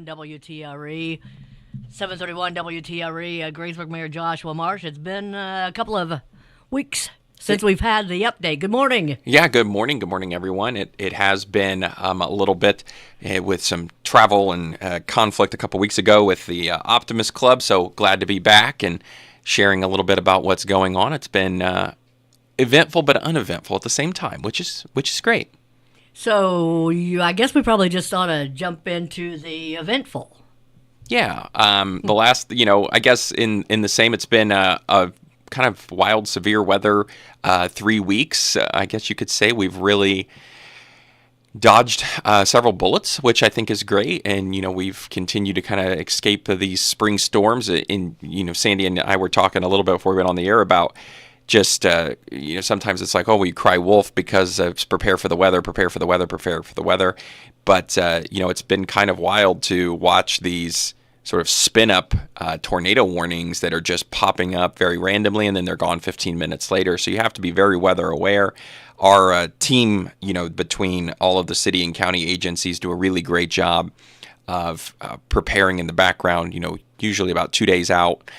WTRE. 731 WTRE, Greensburg Mayor Joshua Marsh. It's been a couple of weeks since we've had the update. Good morning. Yeah, good morning. Good morning, everyone. It has been a little bit with some travel and conflict a couple weeks ago with the Optimist Club, so glad to be back and sharing a little bit about what's going on. It's been eventful but uneventful at the same time, which is great. So I guess we probably just ought to jump into the eventful. Yeah, the last, I guess in the same, it's been a kind of wild, severe weather 3 weeks. I guess you could say we've really dodged several bullets, which I think is great. And, we've continued to kind of escape these spring storms. Sandy and I were talking a little bit before we went on the air about just, sometimes it's like, oh, we cry wolf because it's prepare for the weather. But, it's been kind of wild to watch these sort of spin up tornado warnings that are just popping up very randomly, and then they're gone 15 minutes later. So you have to be very weather aware. Our team, between all of the city and county agencies, do a really great job of preparing in the background, usually about 2 days out.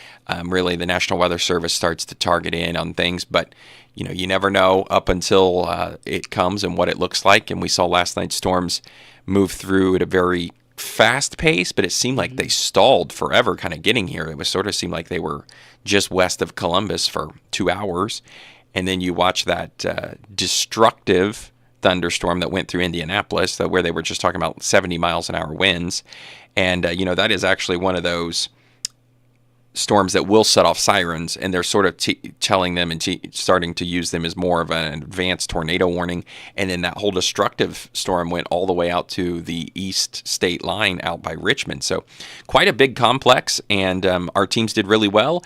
Really, the National Weather Service starts to target in on things, but you never know up until it comes and what it looks like. And we saw last night's storms move through at a very fast pace, but it seemed like they stalled forever kind of getting here. It was sort of seemed like they were just west of Columbus for 2 hours. And then you watch that destructive thunderstorm that went through Indianapolis, where they were just talking about 70 miles an hour winds. And, that is actually one of those storms that will set off sirens, and they're sort of telling them and starting to use them as more of an advanced tornado warning. And then that whole destructive storm went all the way out to the east state line out by Richmond. So quite a big complex, and our teams did really well.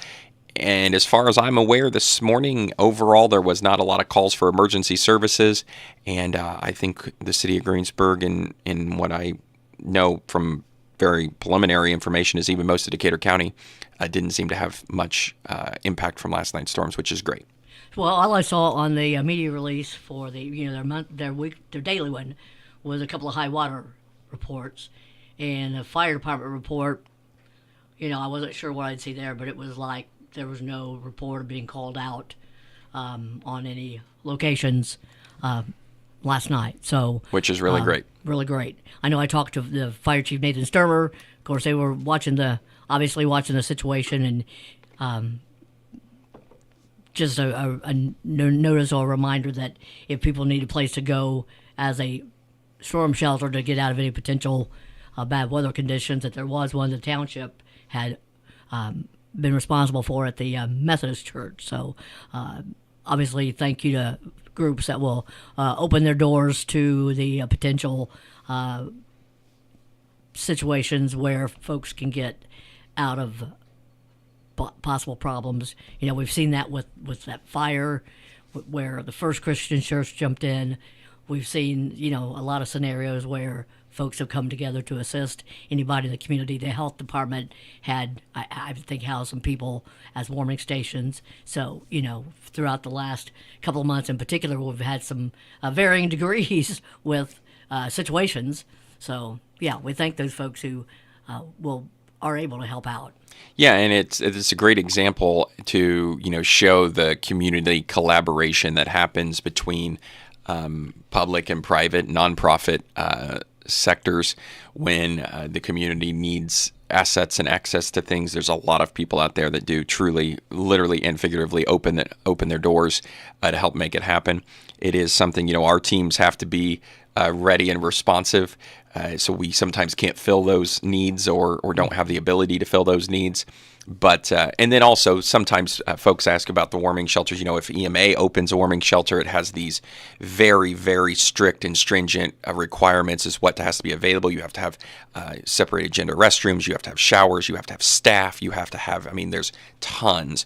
And as far as I'm aware, this morning, overall, there was not a lot of calls for emergency services. And I think the city of Greensburg, in what I know from very preliminary information, is even most of Decatur County didn't seem to have much impact from last night's storms, which is great. Well, all I saw on the media release for the their daily one was a couple of high water reports, and the fire department report. I wasn't sure what I'd see there, but it was like there was no report of being called out on any locations last night. So, which is really great. Really great. I know I talked to the fire chief, Nathan Sturmer. Of course, they were obviously watching the situation, and just a notice or a reminder that if people need a place to go as a storm shelter to get out of any potential bad weather conditions, that there was one the township had been responsible for at the Methodist Church. So obviously thank you to groups that will open their doors to the potential situations where folks can get out of possible problems. We've seen that with that fire where the First Christian Church jumped in. We've seen, a lot of scenarios where folks have come together to assist anybody in the community. The health department had, I think, housed some people as warming stations. So, throughout the last couple of months in particular, we've had some varying degrees with situations. So, yeah, we thank those folks who are able to help out. Yeah, and it's a great example to show the community collaboration that happens between public and private nonprofit sectors when the community needs assets and access to things. There's a lot of people out there that do truly, literally, and figuratively open their doors to help make it happen. It is something our teams have to be ready and responsive. So we sometimes can't fill those needs or don't have the ability to fill those needs. But and then also sometimes folks ask about the warming shelters. If EMA opens a warming shelter, it has these very, very strict and stringent requirements as what has to be available. You have to have separated gender restrooms. You have to have showers. You have to have staff. You have to have, there's tons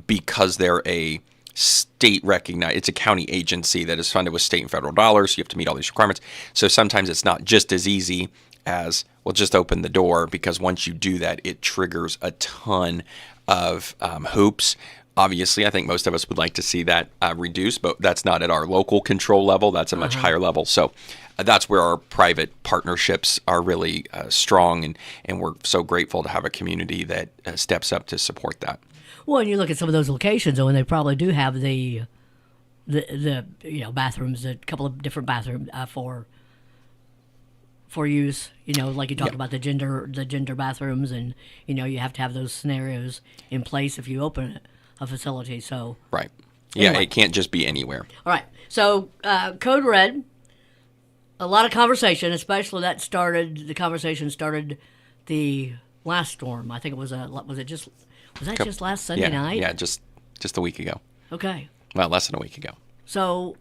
because they're a state recognized, it's a county agency that is funded with state and federal dollars. You have to meet all these requirements. So sometimes it's not just as easy as, well, just open the door, because once you do that, it triggers a ton of hoops Obviously, I think most of us would like to see that reduced, but that's not at our local control level. That's a much higher level. So that's where our private partnerships are really strong, and we're so grateful to have a community that steps up to support that. Well, and you look at some of those locations, though, and they probably do have the bathrooms, a couple of different bathrooms for use. Like you talked about the gender bathrooms, and you have to have those scenarios in place if you open a facility. So right, yeah, anyway. It can't just be anywhere. All right, so Code Red, a lot of conversation, especially the conversation started the last storm. I think it was just last Sunday night? Yeah, just a week ago. Okay. Well, less than a week ago. So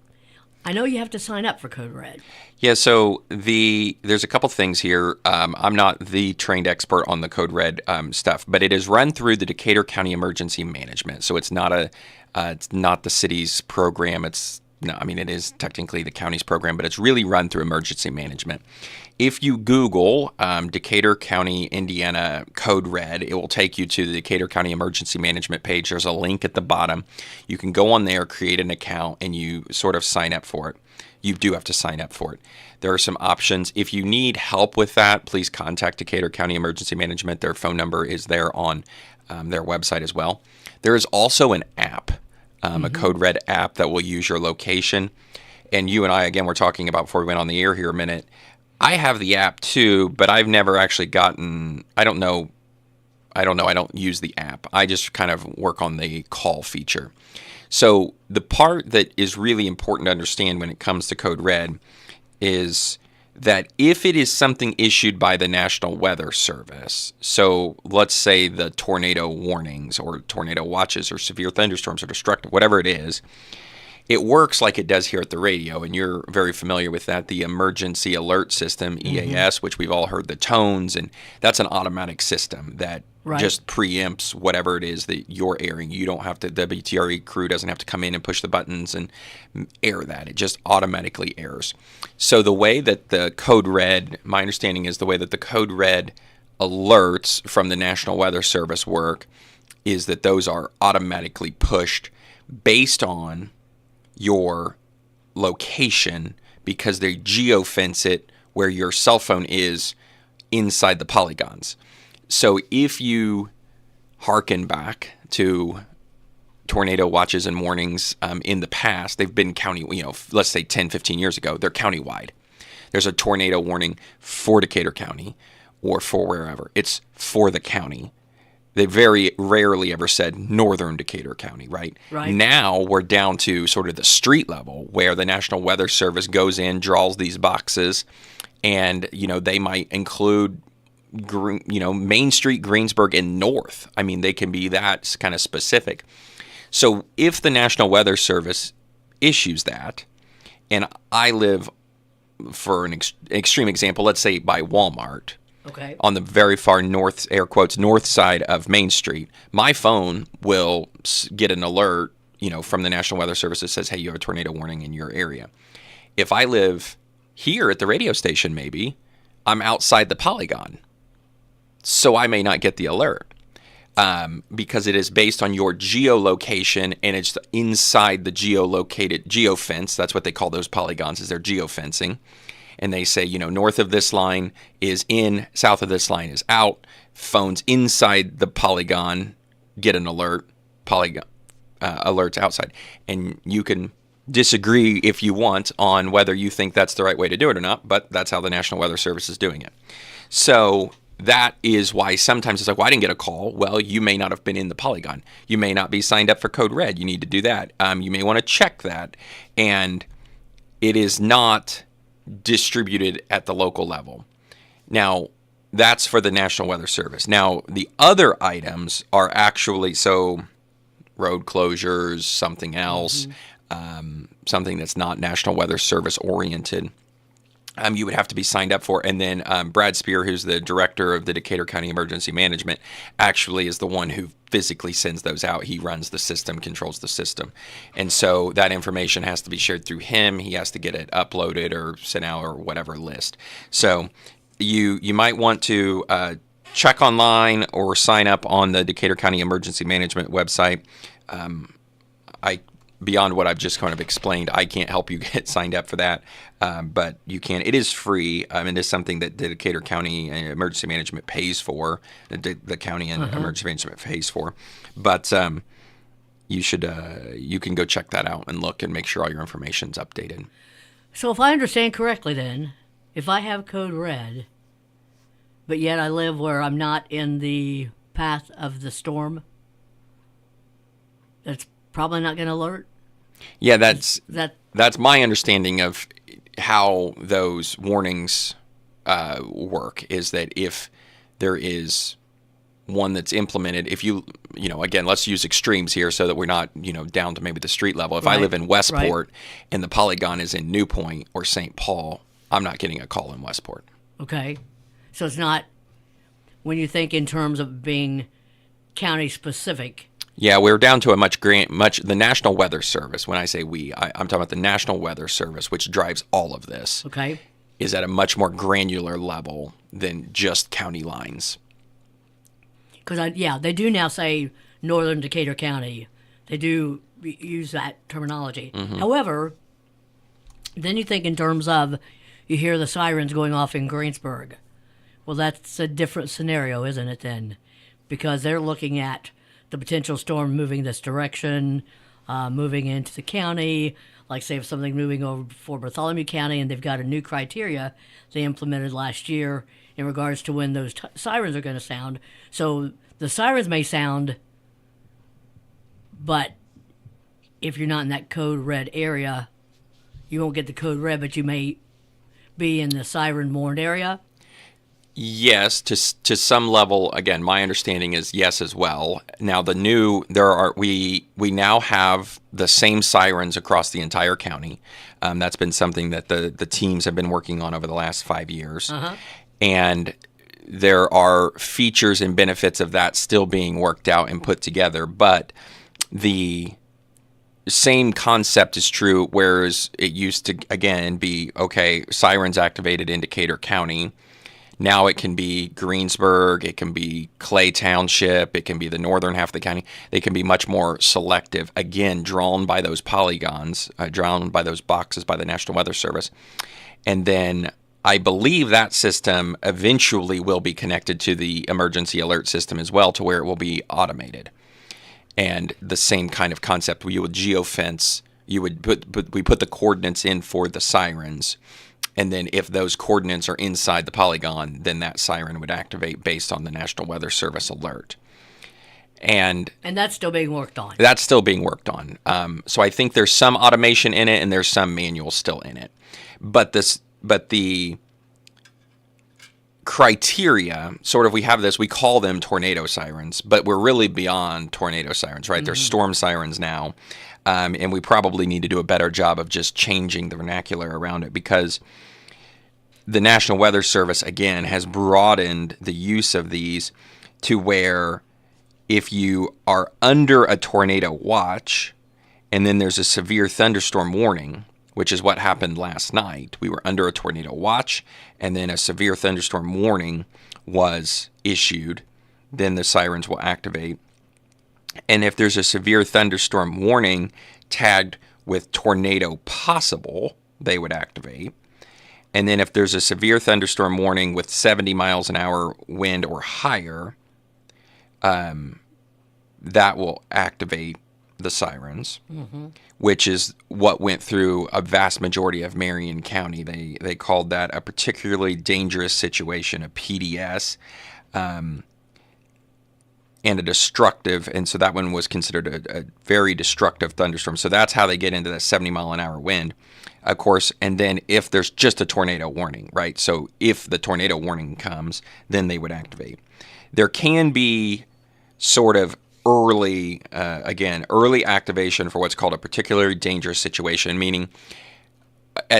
I know you have to sign up for Code Red. Yeah, so there's a couple things here. I'm not the trained expert on the Code Red stuff, but it is run through the Decatur County Emergency Management. So it's not the city's program. It is technically the county's program, but it's really run through emergency management. If you Google Decatur County, Indiana Code Red, it will take you to the Decatur County Emergency Management page. There's a link at the bottom. You can go on there, create an account, and you sort of sign up for it. You do have to sign up for it. There are some options. If you need help with that, please contact Decatur County Emergency Management. Their phone number is there on their website as well. There is also an app, a Code Red app that will use your location. And you and I, again, were talking about before we went on the air here a minute. I have the app too, but I've never actually I don't know. I don't use the app. I just kind of work on the call feature. So the part that is really important to understand when it comes to Code Red is that if it is something issued by the National Weather Service, so let's say the tornado warnings or tornado watches or severe thunderstorms or destructive, whatever it is, it works like it does here at the radio, and you're very familiar with that, the Emergency Alert System, EAS, which we've all heard the tones, and that's an automatic system that just preempts whatever it is that you're airing. You don't have to, the WTRE crew doesn't have to come in and push the buttons and air that. It just automatically airs. So the way that the Code Red, my understanding is the way that the Code Red alerts from the National Weather Service work is that those are automatically pushed based on your location because they geofence it where your cell phone is inside the polygons. So if you hearken back to tornado watches and warnings in the past, they've been county, let's say 10, 15 years ago, they're countywide. There's a tornado warning for Decatur County or for wherever. It's for the county. They very rarely ever said northern Decatur County, right? Now we're down to sort of the street level where the National Weather Service goes in, draws these boxes, and, they might include, Main Street, Greensburg, and north. I mean, they can be that kind of specific. So if the National Weather Service issues that, and I live, for an extreme example, let's say by Walmart, okay, on the very far north, air quotes, north side of Main Street, my phone will get an alert, from the National Weather Service that says, hey, you have a tornado warning in your area. If I live here at the radio station, maybe, I'm outside the polygon. So I may not get the alert because it is based on your geolocation and it's inside the geofence. That's what they call those polygons, is their geofencing. And they say, north of this line is in, south of this line is out. Phones inside the polygon get an alert, alerts outside. And you can disagree if you want on whether you think that's the right way to do it or not, but that's how the National Weather Service is doing it. So that is why sometimes it's like, well, I didn't get a call. Well, you may not have been in the polygon. You may not be signed up for Code Red. You need to do that. You may want to check that. And it is not distributed at the local level. Now, that's for the National Weather Service. Now, the other items are actually, road closures, something else, something that's not National Weather Service oriented. You would have to be signed up for. And then Brad Spear, who's the director of the Decatur County Emergency Management, actually is the one who physically sends those out. He runs the system, controls the system. And so that information has to be shared through him. He has to get it uploaded or sent out or whatever list. So you might want to check online or sign up on the Decatur County Emergency Management website. I beyond what I've just kind of explained, I can't help you get signed up for that, but you can. It is free. It is something that the Decatur County Emergency Management pays for. The county and Emergency Management pays for, but you should you can go check that out and look and make sure all your information's updated. So if I understand correctly, then if I have code red, but yet I live where I'm not in the path of the storm, that's probably not going to alert. Yeah, that's my understanding of how those warnings work, is that if there is one that's implemented, if again, let's use extremes here so that we're not, down to maybe the street level. If I live in Westport and the polygon is in New Point or St. Paul, I'm not getting a call in Westport. Okay. So it's not, when you think in terms of being county specific. Yeah, we're down to a much the National Weather Service. When I say I'm talking about the National Weather Service, which drives all of this. Okay. Is at a much more granular level than just county lines. Because they do now say Northern Decatur County. They do use that terminology. Mm-hmm. However, then you think in terms of, you hear the sirens going off in Greensburg. Well, that's a different scenario, isn't it then? Because they're looking at the potential storm moving this direction, moving into the county. Like, say, if something moving over Fort Bartholomew County, and they've got a new criteria they implemented last year in regards to when those sirens are going to sound. So the sirens may sound, but if you're not in that code red area, you won't get the code red, but you may be in the siren warned area. Yes, to some level. Again, my understanding is yes as well. Now we now have the same sirens across the entire county. That's been something that the teams have been working on over the last 5 years, and there are features and benefits of that still being worked out and put together. But the same concept is true, whereas it used to again be sirens activated in Decatur County. Now it can be Greensburg, it can be Clay Township, it can be the northern half of the county. They can be much more selective, again, drawn by those polygons, drawn by those boxes by the National Weather Service. And then I believe that system eventually will be connected to the emergency alert system as well, to where it will be automated. And the same kind of concept, you would geofence, we put the coordinates in for the sirens. And then if those coordinates are inside the polygon, then that siren would activate based on the National Weather Service alert. And that's still being worked on. That's still being worked on. So I think there's some automation in it, and there's some manual still in it. But the criteria, sort of, we call them tornado sirens, but we're really beyond tornado sirens, right? Mm-hmm. They're storm sirens now. And we probably need to do a better job of just changing the vernacular around it, because the National Weather Service, again, has broadened the use of these to where if you are under a tornado watch and then there's a severe thunderstorm warning, which is what happened last night. We were under a tornado watch, and then a severe thunderstorm warning was issued. Then the sirens will activate. And if there's a severe thunderstorm warning tagged with tornado possible, they would activate. And then if there's a severe thunderstorm warning with 70 miles an hour wind or higher, that will activate the sirens, which is what went through a vast majority of Marion County. They called that a particularly dangerous situation, a PDS. And a destructive, and so that one was considered a very destructive thunderstorm. So that's how they get into that 70 mile an hour wind, of course. And then if there's just a tornado warning, right? So if the tornado warning comes, then they would activate. There can be sort of early activation for what's called a particularly dangerous situation, meaning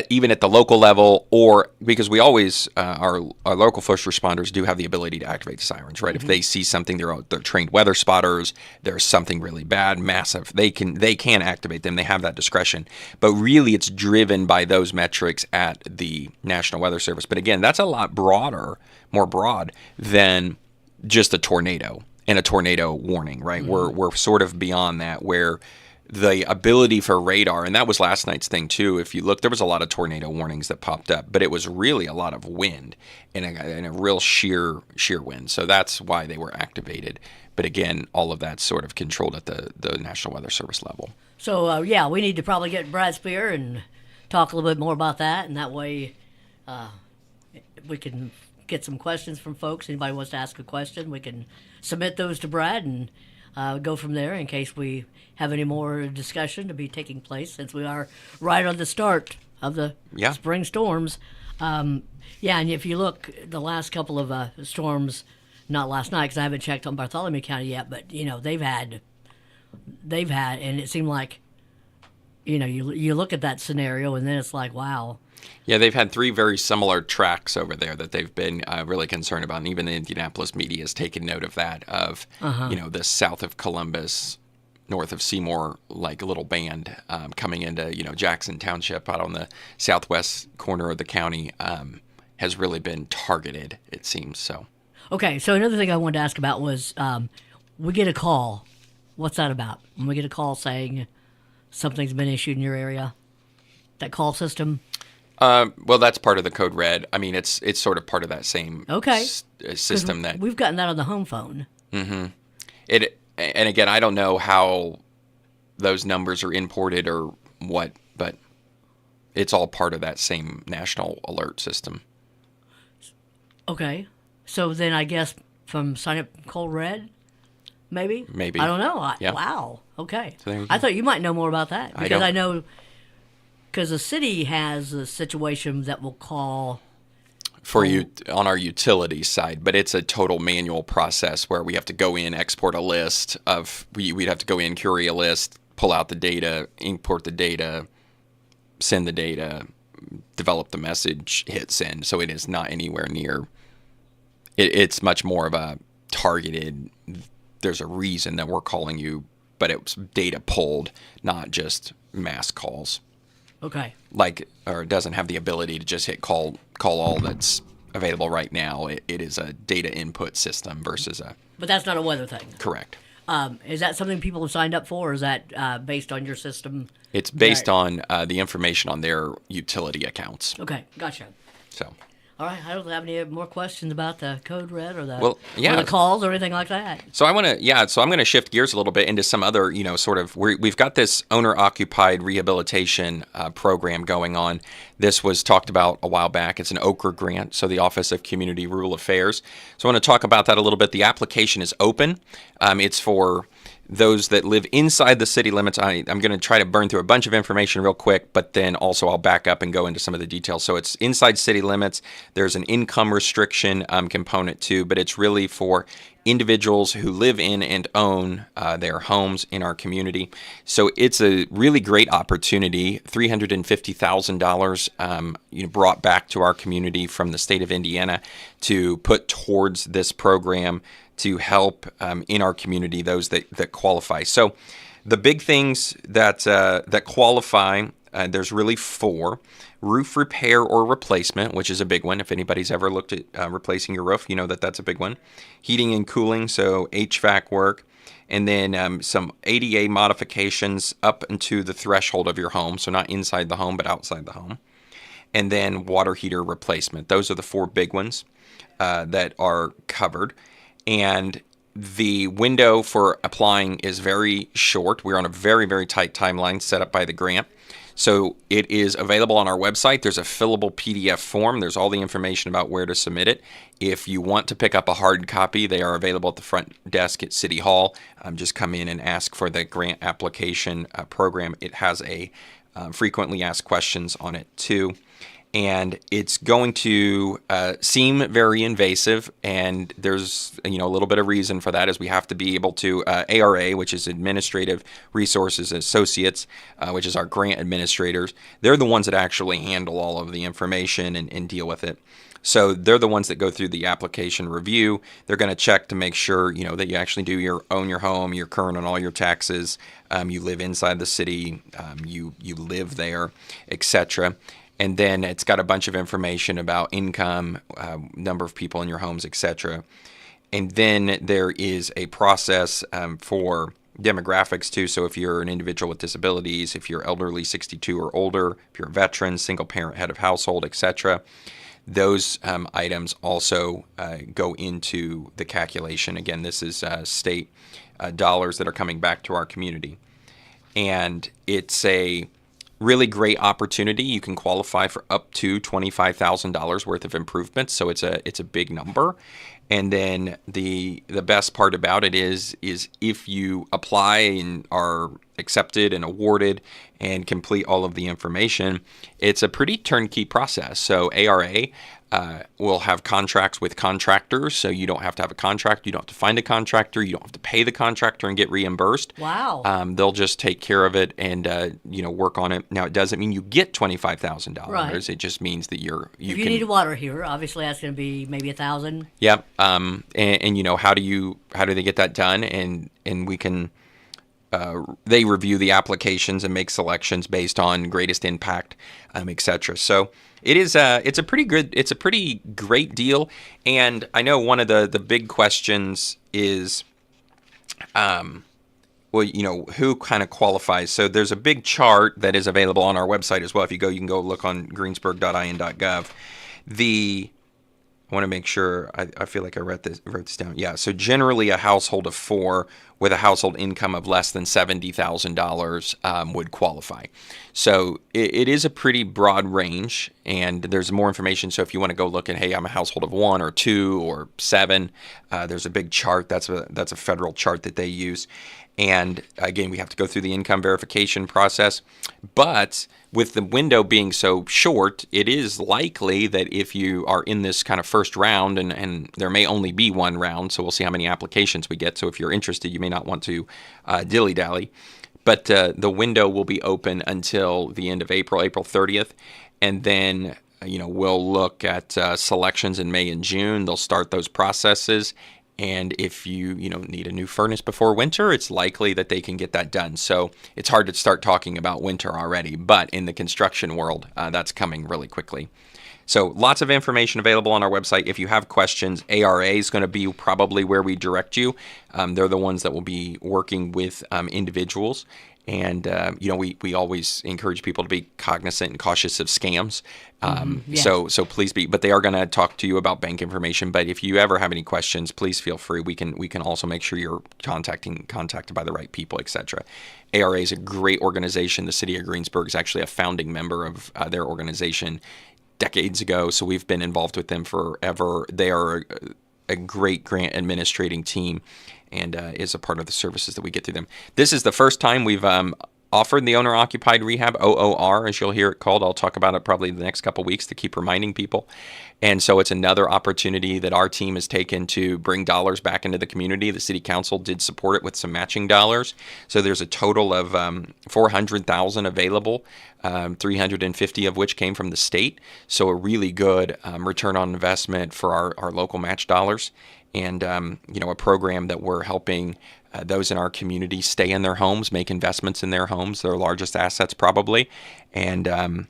even at the local level, or because we always, our local first responders do have the ability to activate the sirens, right? Mm-hmm. If they see something, they're trained weather spotters, there's something really bad, massive, they can activate them. They have that discretion. But really, it's driven by those metrics at the National Weather Service. But again, that's a lot more broad than just a tornado. in a tornado warning, right? We're sort of beyond that, where the ability for radar, and that was last night's thing too. If you look, there was a lot of tornado warnings that popped up, but it was really a lot of wind and a real sheer wind. So that's why they were activated. But again, all of that's sort of controlled at the National Weather Service level. So yeah, we need to probably get Brad Spear and talk a little bit more about that, and that way we can get some questions from folks. Anybody wants to ask a question, we can submit those to Brad and go from there in case we have any more discussion to be taking place, since we are right on the start of the spring storms. Yeah, and if you look, the last couple of storms, not last night because I haven't checked on Bartholomew County yet, but they've had, and it seemed like, you look at that scenario and then it's like, wow. Yeah, they've had 3 very similar tracks over there that they've been really concerned about, and even the Indianapolis media has taken note of that, of, the south of Columbus, north of Seymour, like a little band coming into, Jackson Township out on the southwest corner of the county has really been targeted, it seems so. Okay, so another thing I wanted to ask about was we get a call. What's that about? When we get a call saying something's been issued in your area, that call system? Well, that's part of the Code Red. I mean, it's sort of part of that same system that we've gotten that on the home phone. Mm-hmm. And again, I don't know how those numbers are imported or what, but it's all part of that same national alert system. Okay, so then I guess from sign up Code Red, maybe. I don't know. Wow. Okay. So I thought you might know more about that, because I know. Because the city has a situation that will call for you on our utility side, but it's a total manual process where we have to go in, export a list of, we'd have to go in, query a list, pull out the data, import the data, send the data, develop the message, hit send. So it is not anywhere near. It's much more of a targeted. There's a reason that we're calling you, but it was data pulled, not just mass calls. Okay. Or it doesn't have the ability to just hit call all that's available right now. It is a data input system versus a. But that's not a weather thing. Correct. Is that something people have signed up for, or is that based on your system? It's based on the information on their utility accounts. Okay, gotcha. So. All right, I don't have any more questions about the Code Red or the or the calls or anything like that. So I'm going to shift gears a little bit into some other, sort of, we've got this owner-occupied rehabilitation program going on. This was talked about a while back. It's an OCRA grant, so the Office of Community Rural Affairs. So I want to talk about that a little bit. The application is open. It's for those that live inside the city limits. I'm going to try to burn through a bunch of information real quick, but then also I'll back up and go into some of the details. So it's inside city limits. There's an income restriction component too, but it's really for individuals who live in and own their homes in our community. So it's a really great opportunity. $350,000 brought back to our community from the state of Indiana to put towards this program to help in our community those that qualify. So the big things that qualify, there's really 4. Roof repair or replacement, which is a big one. If anybody's ever looked at replacing your roof, you know that's a big one. Heating and cooling, so HVAC work. And then some ADA modifications up into the threshold of your home, so not inside the home but outside the home. And then water heater replacement. Those are the 4 big ones that are covered. And the window for applying is very short. We're on a very, very tight timeline set up by the grant. So it is available on our website. There's a fillable PDF form. There's all the information about where to submit it. If you want to pick up a hard copy, they are available at the front desk at City Hall. Just come in and ask for the grant application program. It has a frequently asked questions on it too. And it's going to seem very invasive, and there's a little bit of reason for that, is we have to be able to ARA, which is Administrative Resources Associates, which is our grant administrators. They're the ones that actually handle all of the information and deal with it. So they're the ones that go through the application review. They're going to check to make sure that you actually own your home, you're current on all your taxes, you live inside the city, you live there, etc. And then it's got a bunch of information about income, number of people in your homes, etc. And then there is a process for demographics too. So if you're an individual with disabilities, if you're elderly, 62 or older, if you're a veteran, single parent, head of household, etc., those items also go into the calculation. Again, this is state dollars that are coming back to our community. And it's a really great opportunity. You can qualify for up to $25,000 worth of improvements, so it's a big number. And then the best part about it is if you apply and are accepted and awarded and complete all of the information, it's a pretty turnkey process. So ARA will have contracts with contractors, so you don't have to have a contract, you don't have to find a contractor, you don't have to pay the contractor and get reimbursed. Wow. They'll just take care of it and work on it. Now, it doesn't mean you get $25,000. Right. It just means that you If you can need water here, obviously that's going to be maybe $1,000. Yep. And how do they get that done? And we can they review the applications and make selections based on greatest impact, etc. So it's a pretty great deal. And I know one of the big questions is, who kind of qualifies? So there's a big chart that is available on our website as well. If you can go look on greensburg.in.gov. I want to make sure, I feel like I wrote this down. Yeah, so generally a household of 4 with a household income of less than $70,000 would qualify. So it is a pretty broad range, and there's more information. So if you want to go look at, hey, I'm a household of 1 or 2 or 7, there's a big chart. That's a federal chart that they use. And again, we have to go through the income verification process. But with the window being so short, it is likely that if you are in this kind of first round, and there may only be one round, so we'll see how many applications we get. So if you're interested, you may not want to dilly-dally. But the window will be open until the end of April 30th. And then we'll look at selections in May and June. They'll start those processes. And if you need a new furnace before winter, it's likely that they can get that done. So it's hard to start talking about winter already, but in the construction world, that's coming really quickly. So lots of information available on our website. If you have questions, ARA is going to be probably where we direct you. They're the ones that will be working with individuals. And, we always encourage people to be cognizant and cautious of scams. Yes. So please be, but they are going to talk to you about bank information. But if you ever have any questions, please feel free. We can also make sure you're contacted by the right people, etc. ARA is a great organization. The city of Greensburg is actually a founding member of their organization decades ago. So we've been involved with them forever. They are a great grant administrating team, and is a part of the services that we get through them. This is the first time we've offered the owner-occupied rehab, OOR, as you'll hear it called. I'll talk about it probably the next couple weeks to keep reminding people. And so it's another opportunity that our team has taken to bring dollars back into the community. The city council did support it with some matching dollars. So there's a total of $400,000 available, 350 of which came from the state. So a really good return on investment for our local match dollars. And, a program that we're helping those in our community stay in their homes, make investments in their homes, their largest assets probably. And, a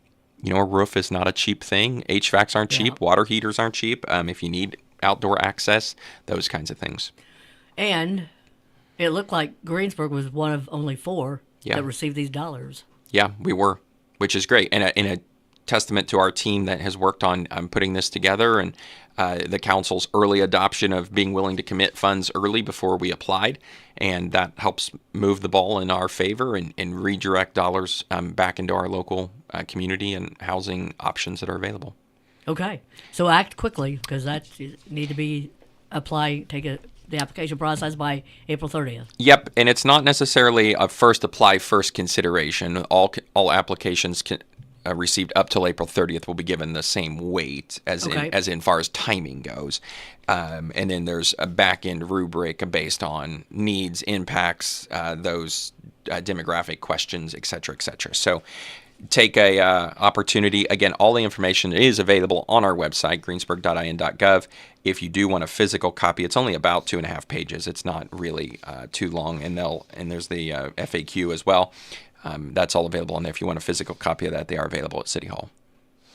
roof is not a cheap thing. HVACs aren't cheap. Water heaters aren't cheap. If you need outdoor access, those kinds of things. And it looked like Greensburg was one of only 4 that received these dollars. Yeah, we were, which is great. And a testament to our team that has worked on putting this together, and the council's early adoption of being willing to commit funds early before we applied. And that helps move the ball in our favor and redirect dollars back into our local community and housing options that are available. Okay. So act quickly, because that need to be the application process by April 30th. Yep, and it's not necessarily a first consideration. All applications received up till April 30th will be given the same weight as in far as timing goes. And then there's a back-end rubric based on needs, impacts, those demographic questions, et cetera, et cetera. So take a opportunity. Again, all the information is available on our website, greensburg.in.gov. If you do want a physical copy, it's only about 2.5 pages. It's not really too long, and there's the FAQ as well. That's all available on there. If you want a physical copy of that, they are available at City Hall.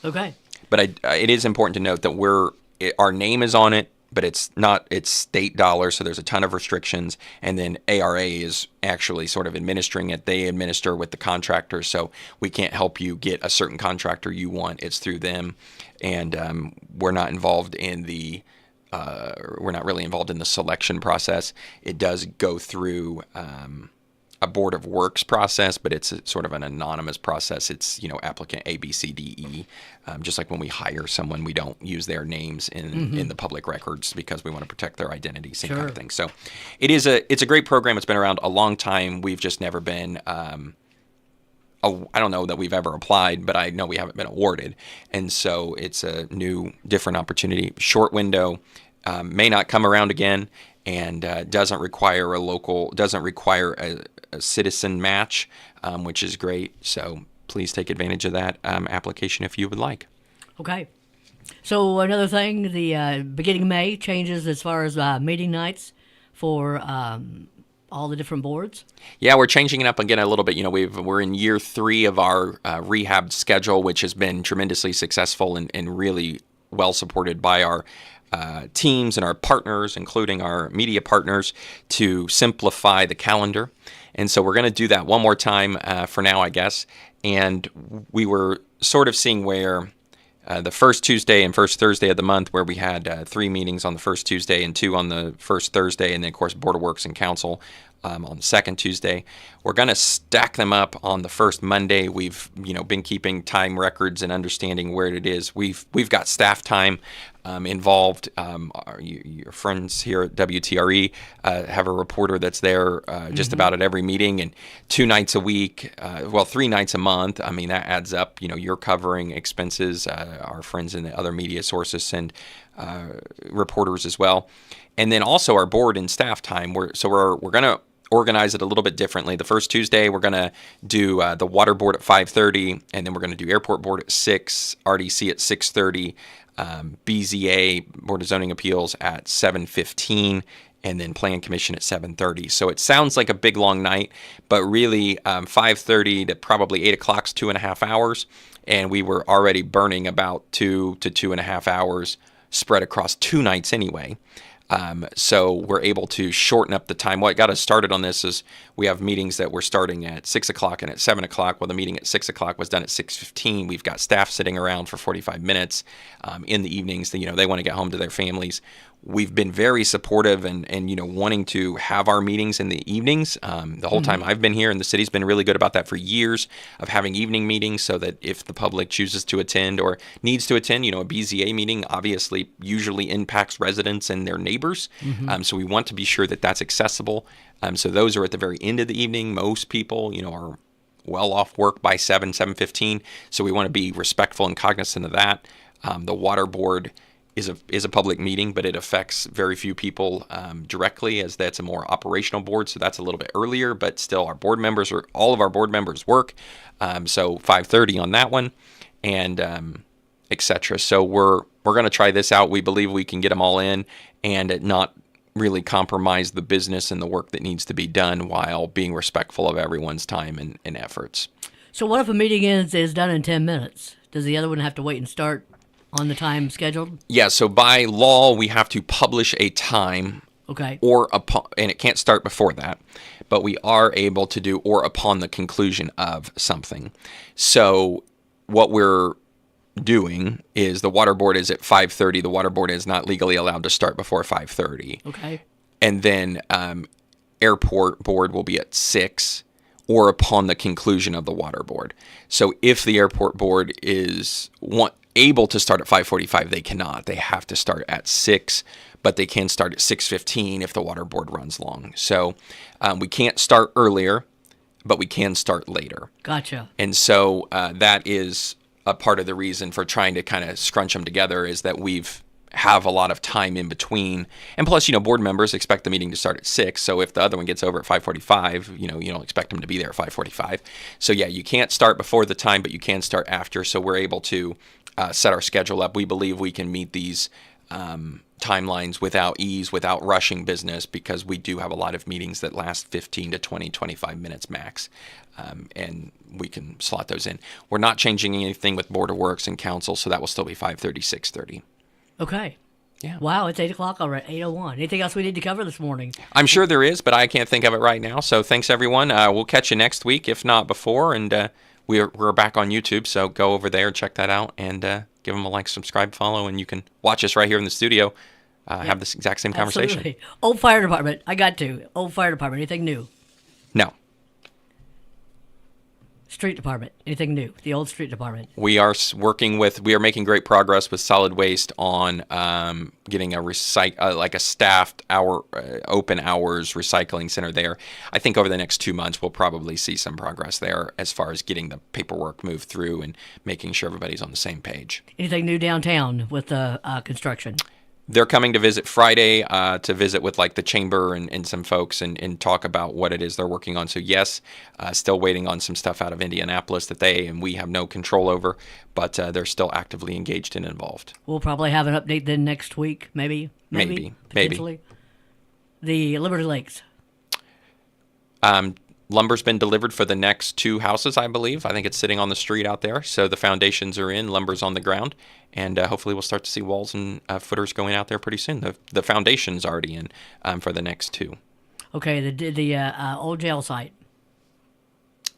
Okay. But it is important to note that our name is on it. but it's not, it's state dollars, so there's a ton of restrictions. And then ARA is actually sort of administering it. They administer with the contractors, so we can't help you get a certain contractor you want. It's through them, and we're not involved in the we're not really involved in the selection process. It does go through a board of works process, but it's sort of an anonymous process. It's, applicant A, B, C, D, E. Just like when we hire someone, we don't use their names in the public records because we want to protect their identity, same kind of thing. So it's a great program. It's been around a long time. We've just never been, I don't know that we've ever applied, but I know we haven't been awarded. And so it's a new, different opportunity. Short window, may not come around again, and doesn't require a citizen match, which is great. So please take advantage of that application if you would like. Okay. So another thing, the beginning of May changes as far as meeting nights for all the different boards. Yeah, we're changing it up again a little bit. We're in year 3 of our rehab schedule, which has been tremendously successful and really well supported by our teams and our partners, including our media partners, to simplify the calendar. And so we're going to do that one more time for now, I guess. And we were sort of seeing where the first Tuesday and first Thursday of the month, where we had 3 meetings on the first Tuesday and 2 on the first Thursday, and then, of course, Board of Works and Council on the second Tuesday. We're going to stack them up on the first Monday. We've been keeping time records and understanding where it is. We've got staff time involved. Your friends here at WTRE have a reporter that's there just about at every meeting, and 2 nights a week, 3 nights a month. I mean, that adds up. You're covering expenses. Our friends in the other media sources send reporters as well. And then also our board and staff time. We're going to organize it a little bit differently. The first Tuesday, we're going to do the water board at 5:30, and then we're going to do airport board at 6, RDC at 6:30, BZA, Board of Zoning Appeals, at 7:15, and then Plan Commission at 7:30. So it sounds like a big, long night, but really 5:30 to probably 8 o'clock is 2.5 hours, and we were already burning about 2 to 2.5 hours spread across 2 nights anyway. So we're able to shorten up the time. What got us started on this is we have meetings that we're starting at 6 o'clock and at 7 o'clock. Well, the meeting at 6 o'clock was done at 6:15. We've got staff sitting around for 45 minutes in the evenings. They want to get home to their families. We've been very supportive and wanting to have our meetings in the evenings. The whole time I've been here, and the city's been really good about that for years, of having evening meetings so that if the public chooses to attend or needs to attend, a BZA meeting obviously usually impacts residents and their neighbors. So we want to be sure that that's accessible. So those are at the very end of the evening. Most people, are well off work by 7:15. So we want to be respectful and cognizant of that. The water board is a public meeting, but it affects very few people directly, as that's a more operational board. So that's a little bit earlier, but still all of our board members work. So 5:30 on that one, and etc. So we're going to try this out. We believe we can get them all in and it not really compromise the business and the work that needs to be done while being respectful of everyone's time and efforts. So what if a meeting is done in 10 minutes? Does the other one have to wait and start on the time scheduled? Yeah, so by law, we have to publish a time. Okay. And it can't start before that, but we are able to do or upon the conclusion of something. So what we're doing is the water board is at 5:30. The water board is not legally allowed to start before 5:30. Okay. And then airport board will be at 6 or upon the conclusion of the water board. So if the airport board is able to start at 5:45, they cannot. They have to start at 6, but they can start at 6:15 if the water board runs long. So we can't start earlier, but we can start later. Gotcha. And so that is a part of the reason for trying to kind of scrunch them together, is that have a lot of time in between. And plus, board members expect the meeting to start at 6. So if the other one gets over at 5:45, you don't expect them to be there at 5:45. So yeah, you can't start before the time, but you can start after. So we're able to set our schedule up. We believe we can meet these timelines without ease, without rushing business, because we do have a lot of meetings that last 15 to 20, 25 minutes max. And we can slot those in. We're not changing anything with Board of Works and Council, so that will still be 5:30, 6:30. Okay. Yeah. Wow, it's 8 o'clock already, 8:01. Anything else we need to cover this morning? I'm sure there is, but I can't think of it right now. So thanks, everyone. We'll catch you next week, if not before. And we're back on YouTube, so go over there, check that out, and give them a like, subscribe, follow, and you can watch us right here in the studio. Have this exact same conversation. Absolutely. Old fire department. I got to. Old fire department. Anything new? No. Street department. Anything new? The old street department. We are making great progress with solid waste on getting a like a staffed open hours recycling center there. I think over the next 2 months we'll probably see some progress there as far as getting the paperwork moved through and making sure everybody's on the same page. Anything new downtown with the construction? They're coming to visit Friday to visit with like the chamber and some folks and talk about what it is they're working on. So yes, still waiting on some stuff out of Indianapolis that they and we have no control over, but they're still actively engaged and involved. We'll probably have an update then next week, maybe. Potentially. The Liberty Lakes. Lumber's been delivered for the next 2 houses, I believe. I think it's sitting on the street out there. So the foundations are in, lumber's on the ground, and hopefully we'll start to see walls and footers going out there pretty soon. The foundation's already in for the next 2. Okay, the old jail site.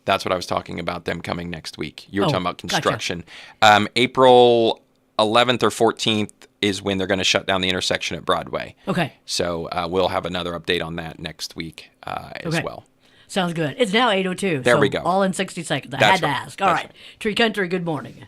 That's what I was talking about, them coming next week. You were talking about construction. Gotcha. April 11th or 14th is when they're going to shut down the intersection at Broadway. Okay. So we'll have another update on that next week as well. Sounds good. It's now 8:02. There we go. All in 60 seconds. I That's had to right. ask. All right. Tree Country, good morning.